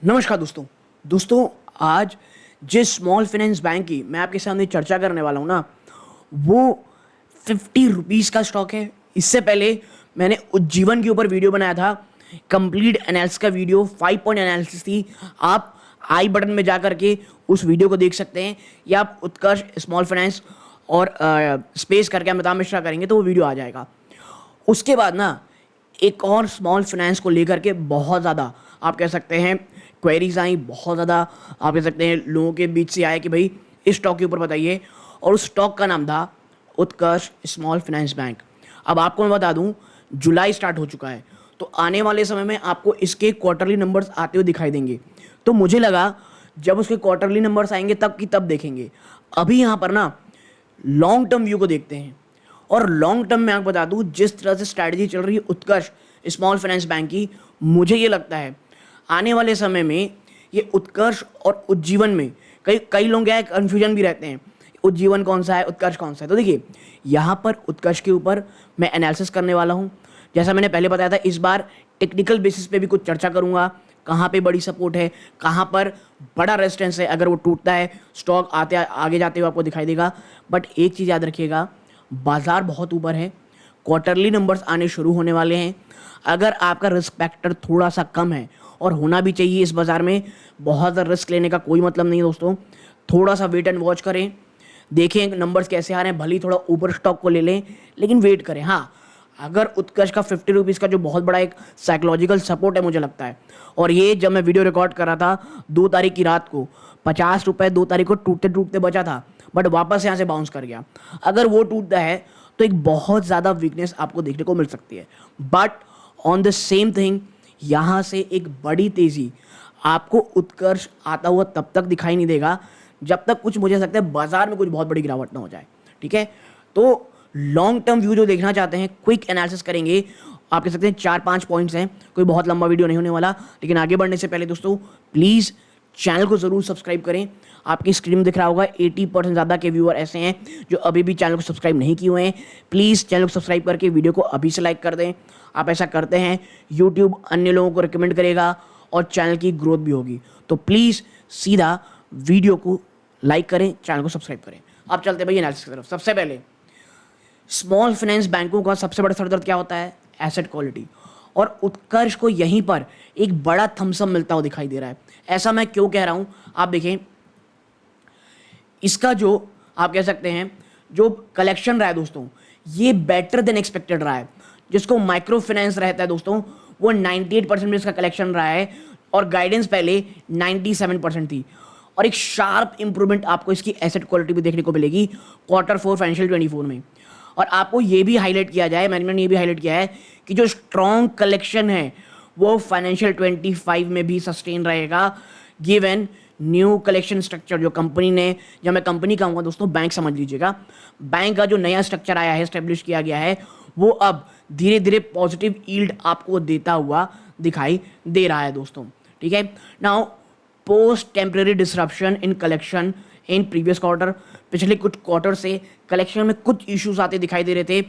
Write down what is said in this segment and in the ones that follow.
नमस्कार दोस्तों आज जिस स्मॉल फाइनेंस बैंक की मैं आपके सामने चर्चा करने वाला हूँ ना, वो 50 रुपीज़ का स्टॉक है। इससे पहले मैंने उज्जीवन के ऊपर वीडियो बनाया था, कंप्लीट एनालिसिस का वीडियो, 5 पॉइंट एनालिसिस थी। आप आई बटन में जा करके उस वीडियो को देख सकते हैं, या आप उत्कर्ष स्मॉल फाइनेंस और स्पेस करके अमिताभ मिश्रा करेंगे तो वो वीडियो आ जाएगा। उसके बाद ना एक और स्मॉल फाइनेंस को लेकर के बहुत ज़्यादा आप कह सकते हैं क्वेरीज आई, बहुत ज़्यादा आप कह सकते हैं लोगों के बीच से आया कि भाई इस स्टॉक के ऊपर बताइए, और उस स्टॉक का नाम था उत्कर्ष स्मॉल फाइनेंस बैंक। अब आपको मैं बता दूं, जुलाई स्टार्ट हो चुका है, तो आने वाले समय में आपको इसके क्वार्टरली नंबर्स आते हुए दिखाई देंगे। तो मुझे लगा जब उसके क्वार्टरली नंबर्स आएंगे तब की तब देखेंगे। अभी यहाँ पर ना लॉन्ग टर्म व्यू को देखते हैं, और लॉन्ग टर्म में आपको बता दूं जिस तरह से स्ट्रैटेजी चल रही है उत्कर्ष स्मॉल फाइनेंस बैंक की, मुझे ये लगता है आने वाले समय में ये उत्कर्ष और उज्जीवन में कई कई लोग क्या है कन्फ्यूजन भी रहते हैं, उज्जीवन कौन सा है उत्कर्ष कौन सा है। तो देखिए यहाँ पर उत्कर्ष के ऊपर मैं एनालिसिस करने वाला हूँ। जैसा मैंने पहले बताया था, इस बार टेक्निकल बेसिस पे भी कुछ चर्चा करूँगा, कहाँ पे बड़ी सपोर्ट है, कहाँ पर बड़ा रेजिस्टेंस है। अगर वो टूटता है स्टॉक आते आगे जाते हुए आपको दिखाई देगा। बट एक चीज़ याद रखिएगा, बाजार बहुत ऊपर है, क्वार्टरली नंबर्स आने शुरू होने वाले हैं। अगर आपका रिस्क फैक्टर थोड़ा सा कम है, और होना भी चाहिए इस बाज़ार में, बहुत ज़्यादा रिस्क लेने का कोई मतलब नहीं है दोस्तों। थोड़ा सा वेट एंड वॉच करें, देखें नंबर्स कैसे आ रहे हैं, भली थोड़ा ऊपर स्टॉक को ले लें, लेकिन वेट करें। हाँ, अगर उत्कर्ष का 50 रुपीज़ का जो बहुत बड़ा एक साइकोलॉजिकल सपोर्ट है मुझे लगता है, और ये जब मैं वीडियो रिकॉर्ड कर रहा था 2 तारीख की रात को, 50 रुपये 2 तारीख को टूटते टूटते बचा था, बट वापस यहाँ से बाउंस कर गया। अगर वो टूटता है तो एक बहुत ज़्यादा वीकनेस आपको देखने को मिल सकती है। But on the same thing, यहाँ से एक बड़ी तेज़ी आपको उत्कर्ष आता हुआ तब तक दिखाई नहीं देगा जब तक कुछ मुझे लगता है बाजार में कुछ बहुत बड़ी गिरावट ना हो जाए। ठीक है, तो लॉन्ग टर्म व्यू जो देखना चाहते हैं, क्विक एनालिसिस करेंगे। आप कह सकते हैं 4-5 पॉइंट्स हैं, कोई बहुत लंबा वीडियो नहीं होने वाला। लेकिन आगे बढ़ने से पहले दोस्तों प्लीज़ चैनल को ज़रूर सब्सक्राइब करें। आपकी स्क्रीन में दिख रहा होगा 80% ज़्यादा के व्यूअर ऐसे हैं जो अभी भी चैनल को सब्सक्राइब नहीं किए हुए हैं। प्लीज़ चैनल को सब्सक्राइब करके वीडियो को अभी से लाइक कर दें। आप ऐसा करते हैं यूट्यूब अन्य लोगों को रिकमेंड करेगा और चैनल की ग्रोथ भी होगी। तो प्लीज़ सीधा वीडियो को लाइक करें, चैनल को सब्सक्राइब करें। अब चलते हैं भाई एनालिसिस की तरफ। सबसे पहले स्मॉल फाइनेंस बैंकों का सबसे बड़ा सरदर्द क्या होता है? Asset quality. और उत्कर्ष को यहीं पर एक बड़ा थम्सअप मिलता हुआ दिखाई दे रहा है। ऐसा मैं क्यों कह रहा हूं, आप देखें, इसका जो आप कह सकते हैं जो कलेक्शन रहा है दोस्तों, ये बेटर देन एक्सपेक्टेड रहा है। जिसको माइक्रो फाइनेंस रहता है दोस्तों, वो 98% में इसका कलेक्शन रहा है, और गाइडेंस पहले 97% थी। और एक शार्प इंप्रूवमेंट आपको इसकी एसेट क्वालिटी भी देखने को मिलेगी Q4 फाइनेंशियल 24 में। और आपको ये भी हाईलाइट किया जाए, मैनेजमेंट ने ये भी हाईलाइट किया है कि जो स्ट्रॉन्ग कलेक्शन है वो फाइनेंशियल 25 में भी सस्टेन रहेगा, गिवन न्यू कलेक्शन स्ट्रक्चर जो कंपनी ने, जब मैं कंपनी कहूँगा दोस्तों बैंक समझ लीजिएगा, बैंक का जो नया स्ट्रक्चर आया है, एस्टेब्लिश किया गया है, वो अब धीरे धीरे पॉजिटिव यील्ड आपको देता हुआ दिखाई दे रहा है दोस्तों। ठीक है, now post temporary disruption in collection in previous quarter, पिछले कुछ क्वार्टर से कलेक्शन में कुछ इश्यूज आते दिखाई दे रहे थे।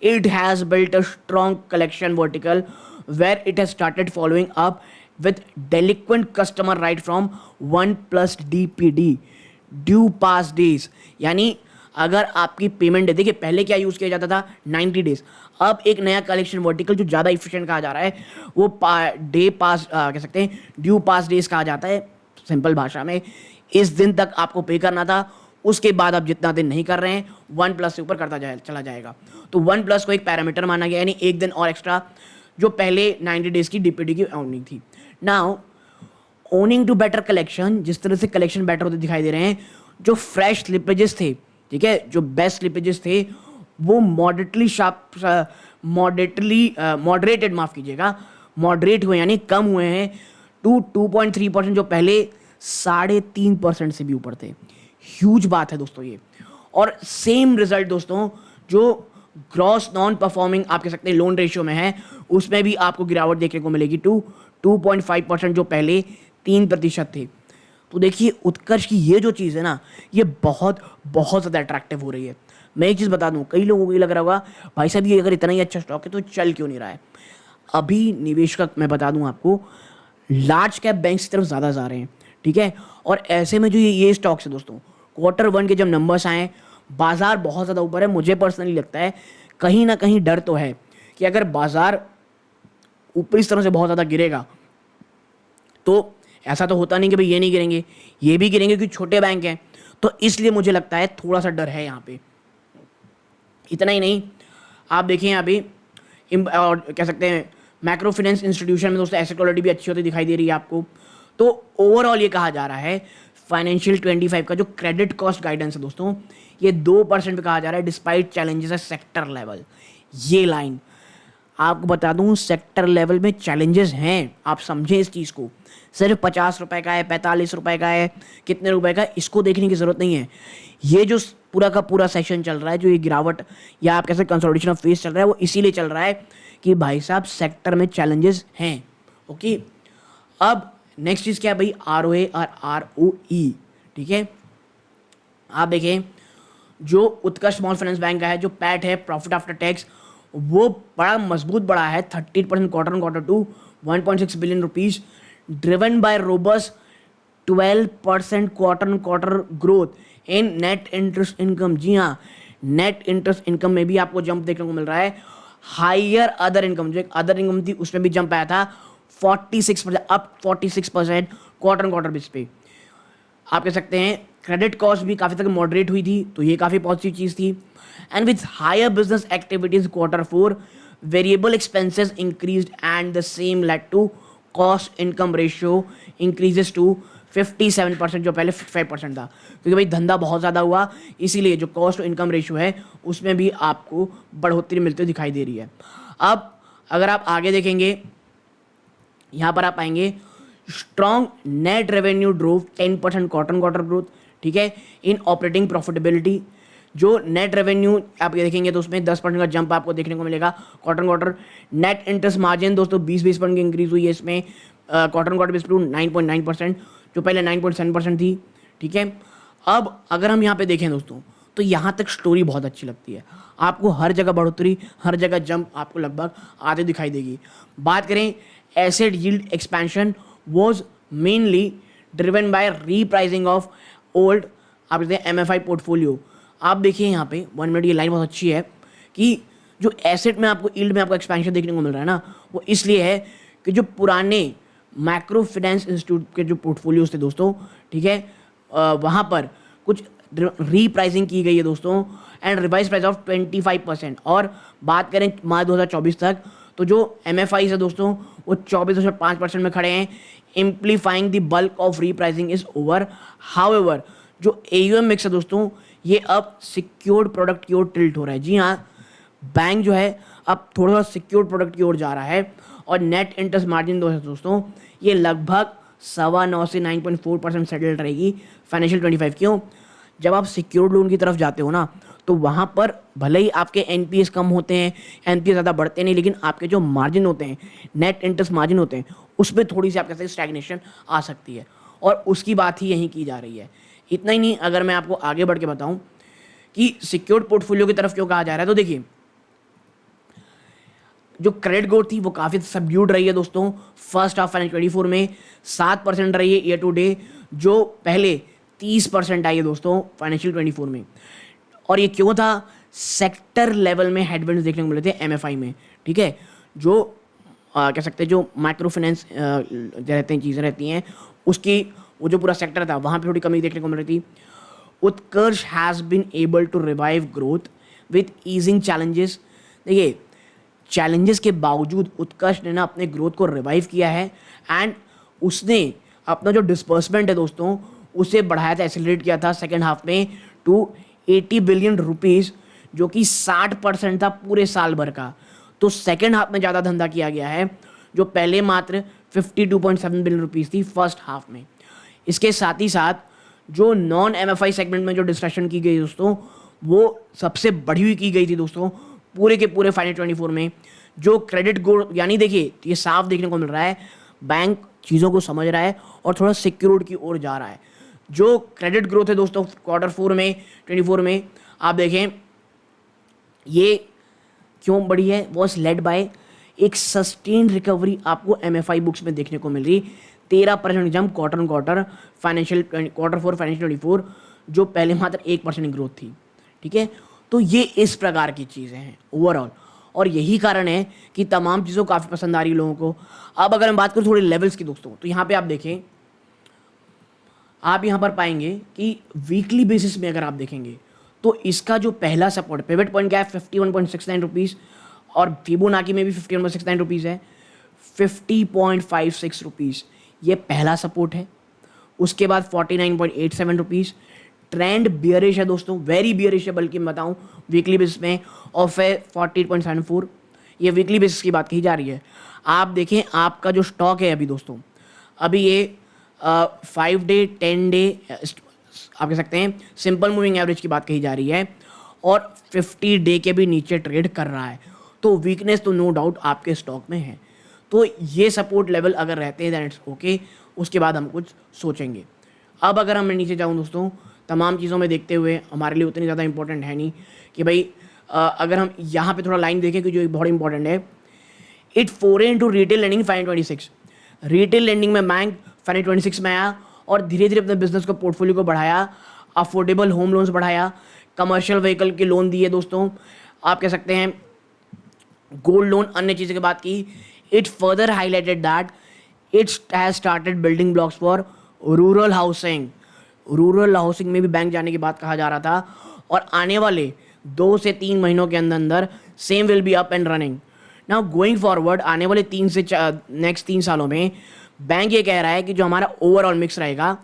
It has built a strong collection vertical where it has started following up with delinquent customer right from 1+ DPD due past days. यानी अगर आपकी पेमेंट है, देखिए पहले क्या यूज़ किया जाता था 90 डेज, अब एक नया कलेक्शन वर्टिकल जो ज़्यादा इफिशिएंट कहा जा रहा है वो डे पास कह सकते हैं ड्यू पास डेज कहा जाता है। सिंपल भाषा में इस दिन तक आपको पे करना था, उसके बाद आप जितना दिन नहीं कर रहे हैं 1+ से ऊपर करता चला जाएगा। तो 1+ को एक पैरामीटर माना गया, यानी एक दिन और एक्स्ट्रा, जो पहले 90 डेज की DPD की अर्निंग थी। Now owing to better collection, जिस तरह से कलेक्शन बेटर होते दिखाई दे रहे हैं, जो फ्रेश स्लिपेजेस थे, ठीक है, जो बेस्ट स्लिपेजेस थे वो मॉडरेटेड माफ़ कीजिएगा, मॉडरेट हुए यानी कम हुए हैं टू 2.3%, जो पहले 3.5% से भी ऊपर थे। ह्यूज बात है दोस्तों ये। और सेम रिजल्ट दोस्तों जो ग्रॉस नॉन परफॉर्मिंग आप कह सकते हैं लोन रेशियो में है, उसमें भी आपको गिरावट देखने को मिलेगी टू 2.5%, जो पहले 3% थे। तो देखिए उत्कर्ष की ये जो चीज़ है ना, ये बहुत बहुत ज़्यादा अट्रैक्टिव हो रही है। मैं एक चीज़ बता दूं, कई लोगों को ये लग रहा होगा भाई साहब ये अगर इतना ही अच्छा स्टॉक है तो चल क्यों नहीं रहा है। अभी निवेश का मैं बता दूं आपको, लार्ज कैप बैंक्स की तरफ ज़्यादा जा रहे हैं, ठीक है। और ऐसे में जो ये स्टॉक्स है दोस्तों, क्वार्टर वन के जब नंबर्स आए, बाजार बहुत ज़्यादा ऊपर है। मुझे पर्सनली लगता है कहीं ना कहीं डर तो है कि अगर बाजार ऊपर इस तरह से बहुत ज़्यादा गिरेगा तो ऐसा तो होता नहीं कि भाई ये नहीं गिरेंगे, ये भी गिरेंगे क्योंकि छोटे बैंक हैं। तो इसलिए मुझे लगता है थोड़ा सा डर है यहाँ पे। इतना ही नहीं, आप देखें यहाँ पे और कह सकते हैं मैक्रो फाइनेंस इंस्टीट्यूशन में दोस्तों एसेट क्वालिटी भी अच्छी होती दिखाई दे रही है आपको। तो ओवरऑल ये कहा जा रहा है फाइनेंशियल 25 का जो क्रेडिट कॉस्ट गाइडेंस है दोस्तों, ये 2% पे कहा जा रहा है डिस्पाइट चैलेंजेस है सेक्टर लेवल। ये लाइन आपको बता दूं, सेक्टर लेवल में चैलेंजेस हैं, आप समझें इस चीज़ को। सिर्फ 50 रुपए का है, 45 रुपए का है, कितने रुपए का है, इसको देखने की ज़रूरत नहीं है। ये जो पूरा का पूरा सेशन चल रहा है, जो ये गिरावट या आप कैसे कंसोलिडेशन ऑफ फेस चल रहा है, वो इसीलिए चल रहा है कि भाई साहब सेक्टर में चैलेंजेस हैं। ओके, अब नेक्स्ट चीज़ क्या है भाई, ROA और ROE, ठीक है। आप देखें जो उत्कर्ष स्मॉल फाइनेंस बैंक का है, जो पैट है, प्रॉफिट आफ्टर टैक्स, वो बड़ा मजबूत बढ़ा है 30% quarter on quarter to 1.6 billion rupees, driven by robust 12% quarter on quarter growth in net interest income. जी हाँ, नेट इंटरेस्ट इनकम में भी आपको जंप देखने को मिल रहा है। हायर अदर इनकम, जो एक अदर इनकम थी उसमें भी जंप आया था 46%, up 46% quarter on quarter base पे। आप कह सकते हैं क्रेडिट कॉस्ट भी काफ़ी तक मॉडरेट हुई थी, तो ये काफ़ी पॉजिटिव चीज़ थी। And with higher business activities quarter four, variable expenses increased and the same led to cost income ratio increases to 57%, जो पहले 55% था, क्योंकि भाई धंधा बहुत ज़्यादा हुआ, इसीलिए जो कॉस्ट टू इनकम रेशियो है उसमें भी आपको बढ़ोतरी मिलती हुई दिखाई दे रही है। अब अगर आप आगे देखेंगे, यहाँ पर आप पाएंगे strong net revenue drove 10% quarter quarter growth, ठीक है। इन ऑपरेटिंग प्रॉफिटेबिलिटी, जो नेट रेवेन्यू आप ये देखेंगे तो उसमें 10% का जंप आपको देखने को मिलेगा quarter quarter. Net interest margin दोस्तों 20 पॉइंट की इंक्रीज हुई है इसमें क्वार्टर क्वार्टर बेस टू 9.9%, जो पहले 9.7% थी, ठीक है। अब अगर हम यहाँ पे देखें दोस्तों, तो यहाँ तक स्टोरी बहुत अच्छी लगती है, आपको हर जगह बढ़ोतरी, हर जगह जंप आपको लगभग आते दिखाई देगी। बात करें asset yield expansion was mainly driven by repricing of old आप देखते हैं MFI पोर्टफोलियो। आप देखिए यहाँ पे 1 मिनट, ये लाइन बहुत अच्छी है कि जो एसेट में आपको यील्ड में आपको एक्सपेंशन देखने को मिल रहा है ना, वो इसलिए है कि जो पुराने माइक्रो फाइनेंस इंस्टीट्यूट के जो पोर्टफोलियोज थे दोस्तों, ठीक है, वहाँ पर कुछ रीप्राइसिंग की गई है दोस्तों, एंड रिवाइज प्राइस ऑफ 25%। और बात करें मार्च 2024 तक, तो जो MFI है दोस्तों वो 24.5% में खड़े हैं, amplifying the bulk of repricing is over. However जो AUM मिक्स है दोस्तों, ये अब सिक्योर्ड प्रोडक्ट की ओर टिल्ट हो रहा है। जी हाँ, बैंक जो है अब थोड़ा सा सिक्योर्ड प्रोडक्ट की ओर जा रहा है। और नेट इंटरेस्ट मार्जिन दोस्तों ये लगभग 9.25 से 9.4% सेटल रहेगी फाइनेंशियल 25। क्यों? जब आप सिक्योर्ड लोन की तरफ जाते हो ना, तो वहाँ पर भले ही आपके NPS कम होते हैं, NPS ज़्यादा बढ़ते नहीं, लेकिन आपके जो मार्जिन होते हैं, नेट इंटरेस्ट मार्जिन होते हैं, उसमें थोड़ी सी आप कह सकते हैं स्टैग्नेशन आ सकती है, और उसकी बात ही यहीं की जा रही है। इतना ही नहीं, अगर मैं आपको आगे बढ़ के बताऊं कि सिक्योर्ड पोर्टफोलियो की तरफ क्यों कहा जा रहा है, तो देखिए जो क्रेडिट ग्रोथ थी वो काफ़ी सबड्यूड रही है दोस्तों। फर्स्ट हाफ फाइनेंशियल 24 में 7% रही है ईयर टू डे, जो पहले 30% आई है दोस्तों फाइनेंशियल 24 में। और ये क्यों था? सेक्टर लेवल में हेडविंड्स देखने को मिले थे MFI में, ठीक है। जो कह सकते हैं जो माइक्रो फाइनेंस रहते हैं, चीज़ें रहती हैं, उसकी वो जो पूरा सेक्टर था वहाँ पे थोड़ी कमी देखने को मिल रही थी। Utkarsh has been able to revive growth with easing challenges. देखिए, चैलेंजेस के बावजूद उत्कर्ष ने ना अपने ग्रोथ को रिवाइव किया है, एंड उसने अपना जो डिस्बर्समेंट है दोस्तों उसे बढ़ाया था, एक्सेलरेट किया था सेकेंड हाफ में टू 80 बिलियन रुपीज़, जो कि 60% था पूरे साल भर का। तो सेकेंड हाफ में ज़्यादा धंधा किया गया है, जो पहले मात्र 52.7 बिलियन रुपीज़ थी फर्स्ट हाफ में। इसके साथ ही साथ जो नॉन MFI सेगमेंट में जो डिस्ट्रक्शन की गई दोस्तों, वो सबसे बढ़ी हुई की गई थी दोस्तों पूरे के पूरे फाइनेंशियल 24 में। जो क्रेडिट ग्रोथ, यानी देखिए ये साफ देखने को मिल रहा है बैंक चीज़ों को समझ रहा है और थोड़ा सिक्योर्ड की ओर जा रहा है। जो क्रेडिट ग्रोथ है दोस्तों क्वार्टर 4 में 24 में, आप देखें ये क्यों बढ़ी है, वॉज लेड बाय एक सस्टेन रिकवरी आपको MFI बुक्स में देखने को मिल रही। 13% jump quarter on quarter financial Q4 financial 24, जो पहले मात्र 1% ग्रोथ थी। ठीक है, तो ये इस प्रकार की चीज़ें हैं ओवरऑल, और यही कारण है कि तमाम चीज़ों काफ़ी पसंद आ रही है लोगों को। अब अगर हम बात करें थोड़ी लेवल्स की दोस्तों, तो यहाँ पे आप देखें, आप यहाँ पर पाएंगे कि वीकली बेसिस में अगर आप देखेंगे तो इसका जो पहला सपोर्ट पिवट पॉइंट क्या है 51.69 रुपीज़, और फिबोनाची में भी 51.69 रुपीज़ है, 50.56 रुपीज़ ये पहला सपोर्ट है। उसके बाद 49.87 रुपीज़, ट्रेंड बियरिश है दोस्तों, वेरी बियरिश है बल्कि मैं बताऊँ वीकली बेसिस में, और फिर 48.74, ये वीकली बेसिस की बात कही जा रही है। आप देखें आपका जो स्टॉक है अभी दोस्तों, अभी ये 5 डे 10 डे आप कह सकते हैं सिंपल मूविंग एवरेज की बात कही जा रही है, और 50 डे के भी नीचे ट्रेड कर रहा है। तो वीकनेस तो नो डाउट आपके स्टॉक में है। तो ये सपोर्ट लेवल अगर रहते हैं दैट इट्स ओके, उसके बाद हम कुछ सोचेंगे। अब अगर मैं नीचे जाऊँ दोस्तों, तमाम चीज़ों में देखते हुए हमारे लिए उतनी ज़्यादा इंपॉर्टेंट है नहीं कि भाई अगर हम यहाँ पे थोड़ा लाइन देखें कि जो बहुत इंपॉर्टेंट है, इट फोरे into retail lending 526, retail lending में बैंक 526 में आया और धीरे धीरे अपने बिजनेस को पोर्टफोलियो को बढ़ाया, अफोर्डेबल होम लोन्स बढ़ाया, कमर्शियल व्हीकल के लोन दिए दोस्तों, आप कह सकते हैं गोल्ड लोन, अन्य चीज़ों की बात की। It further highlighted that it has started building blocks for rural housing, rural housing में भी बैंक जाने की बात कहा जा रहा था, और आने वाले 2 से 3 महीनों के अंदर अंदर same will be up and running. Now going forward आने वाले 3 से नेक्स्ट 3 सालों में बैंक ये कह रहा है कि जो हमारा ओवरऑल मिक्स रहेगा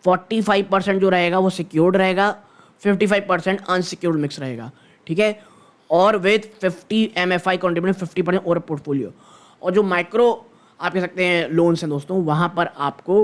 45% जो रहेगा वो सिक्योर्ड रहेगा, 55% अनसिक्योर्ड मिक्स रहेगा। ठीक है, और with 50 MFI contribution 50% over portfolio, और जो माइक्रो आप कह सकते हैं लोन्स हैं दोस्तों, वहाँ पर आपको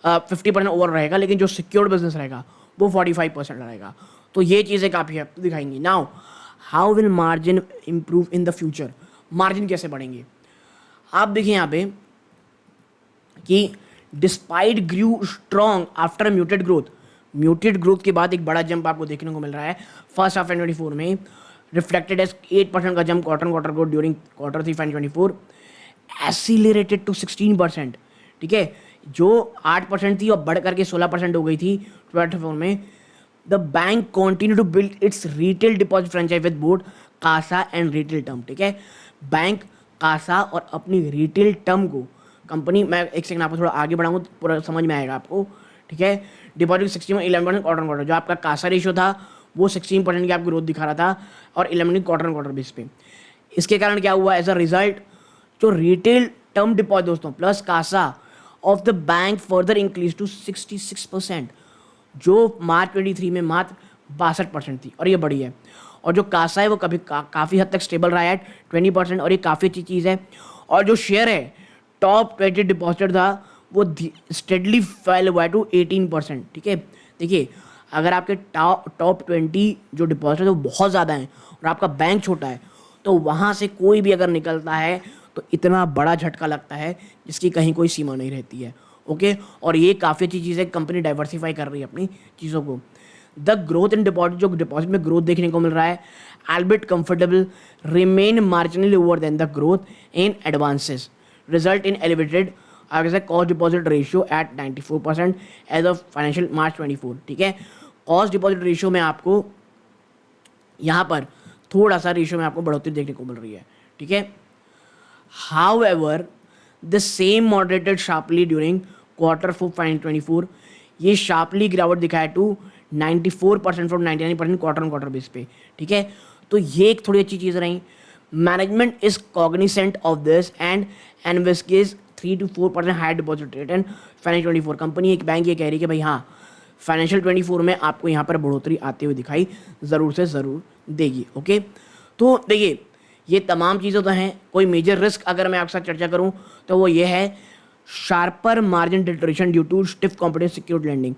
50% ओवर रहेगा, लेकिन जो सिक्योर्ड बिजनेस रहेगा वो 45% रहेगा। तो ये चीज़ें काफ़ी आपको दिखाएंगी। Now how will margin improve in the future, margin कैसे बढ़ेंगे? आप देखिए यहाँ पे कि despite grew strong after muted growth, muted growth के बाद एक बड़ा जंप आपको देखने को मिल रहा है फर्स्ट हाफ 2024 में, रिफ्लेक्टेड एज 8% का jump quarter growth during Q3 2024, accelerated to 16%। ठीक है, जो 8% थी और बढ़ करके 16% हो गई थी 2024 में। The bank continue to build its retail deposit franchise with both CASA and retail term. ठीक है, बैंक कासा और अपनी रिटेल टर्म को कंपनी, मैं एक सेकंड आपको थोड़ा आगे बढ़ाऊंगा तो पूरा समझ में आएगा आपको। ठीक है, डिपॉजिट 16 11% क्वार्टर, जो आपका कासा रेशियो था वो 16% की आपकी ग्रोथ दिखा रहा था, और 11% क्वार्टर बेस पे। इसके कारण क्या हुआ एज अ रिजल्ट, जो रिटेल टर्म डिपॉजिट दोस्तों plus CASA of the bank further increase to 66%, जो मार्च 23 में मात्र 62% थी, और ये बड़ी है। और जो कासा है वो कभी काफ़ी हद तक स्टेबल रहा है 20%, और ये काफ़ी अच्छी चीज़ है। और जो शेयर है टॉप 20 डिपॉजिटर था वो स्टेडली फेल हुआ है टू 18%। ठीक है, देखिए अगर आपके टॉप 20 जो डिपॉजिटर है वो बहुत ज़्यादा हैं और आपका बैंक छोटा है, तो वहाँ से कोई भी अगर निकलता है तो इतना बड़ा झटका लगता है जिसकी कहीं कोई सीमा नहीं रहती है। ओके, और ये काफ़ी अच्छी चीज़ है, कंपनी डाइवर्सिफाई कर रही है अपनी चीज़ों को। द ग्रोथ इन डिपॉजिट, जो डिपॉजिट में ग्रोथ देखने को मिल रहा है, albeit comfortable remain marginally over than the growth in advances, result in elevated आगे cost deposit ratio at 94% as of financial March 24। ठीक है, कॉस्ट डिपॉजिट रेशियो में आपको यहाँ पर थोड़ा सा रेशियो में आपको बढ़ोतरी देखने को मिल रही है। ठीक है, however the same moderated sharply during Q4 2024, ये शार्पली गिरावट दिखाया टू 94% फ्रॉम 99% क्वार्टर बेस पे। ठीक है, तो ये एक थोड़ी अच्छी चीज़ रही। Management is cognisant of this and investigates 3 to 4% higher deposit rate and financial 24। Company एक बैंक ये कह रही है कि भाई हाँ, फाइनेंशियल 24 में आपको यहाँ पर बढ़ोतरी आते हुए दिखाई ज़रूर से ज़रूर देगी। ओके, तो देखिए ये तमाम चीज़ें तो हैं। कोई मेजर रिस्क अगर मैं आपके साथ चर्चा करूँ तो वो ये है sharper margin deterioration due to stiff competence secured lending.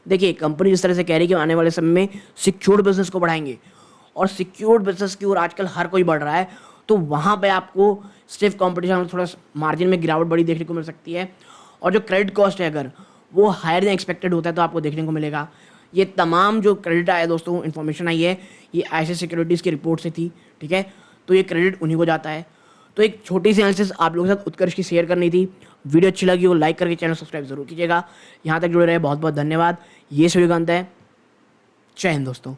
देखिए कंपनी जिस तरह से कह रही है कि आने वाले समय में सिक्योर्ड बिजनेस को बढ़ाएंगे, और सिक्योर्ड बिजनेस की ओर आजकल हर कोई बढ़ रहा है, तो वहाँ पे आपको स्टिफ कॉम्पिटिशन में थोड़ा मार्जिन में गिरावट बड़ी देखने को मिल सकती है। और जो क्रेडिट कॉस्ट है अगर वो हायर देन एक्सपेक्टेड होता है तो आपको देखने को मिलेगा। ये तमाम जो क्रेडिट आया दोस्तों, इन्फॉर्मेशन आई है, ये ICICI सिक्योरिटीज़ की रिपोर्ट से थी। ठीक है, तो ये क्रेडिट उन्हीं को जाता है। तो एक छोटी सी एनालिसिस आप लोगों के साथ उत्कर्ष की शेयर करनी थी। वीडियो अच्छी लगी हो लाइक करके चैनल सब्सक्राइब जरूर कीजिएगा। यहाँ तक जुड़े रहे बहुत बहुत धन्यवाद। ये सूर्यकांत है। जय हिंद दोस्तों।